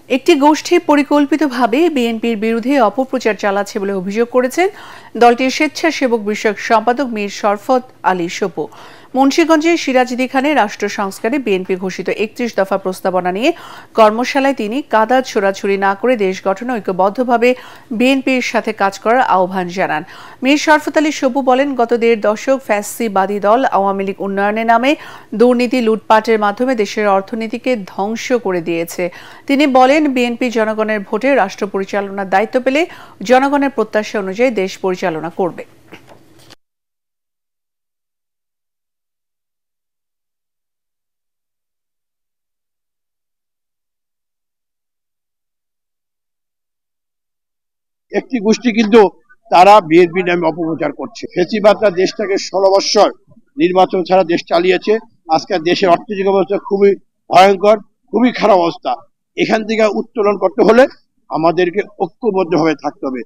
একটি গোষ্ঠী পরিকল্পিতভাবে বিএনপির বিরুদ্ধে অপপ্রচার চালাচ্ছে বলে অভিযোগ করেছেন দলটির স্বেচ্ছাসেবক বিষয়ক সম্পাদক মীর শরফত আলী সপু। মুন্সিগঞ্জের সিরাজদি খানে রাষ্ট্র সংস্কারে বিএনপি ঘোষিত ৩১ দফা প্রস্তাবনা নিয়ে কর্মশালায় তিনি কাদা ছোড়াছুড়ি না করে দেশ গঠনে ঐক্যবদ্ধভাবে বিএনপির সাথে কাজ করার আহ্বান জানান। মীর শরফত আলী সপু বলেন, গত ১.৫ দশক ফ্যাসিবাদী দল আওয়ামী লীগ উন্নয়নের নামে দুর্নীতি লুটপাটের মাধ্যমে দেশের অর্থনীতিকে ধ্বংস করে দিয়েছে। তিনি বলেন, বিএনপি জনগণের ভোটে রাষ্ট্র পরিচালনার দায়িত্ব পেলে জনগণের প্রত্যাশা অনুযায়ী দেশ পরিচালনা করবে। একটি গোষ্ঠী কিন্তু তারা বিএনপি নামে অপপ্রচার করছে। ফ্যাসিবাদরা দেশটাকে ১৬ বৎসর নির্বাচন ছাড়া দেশ চালিয়েছে। আজকে দেশের অর্থনৈতিক অবস্থা খুবই ভয়ঙ্কর, খুবই খারাপ অবস্থা। এখান থেকে উত্তোলন করতে হলে আমাদেরকে ঐক্যবদ্ধভাবে থাকতে হবে।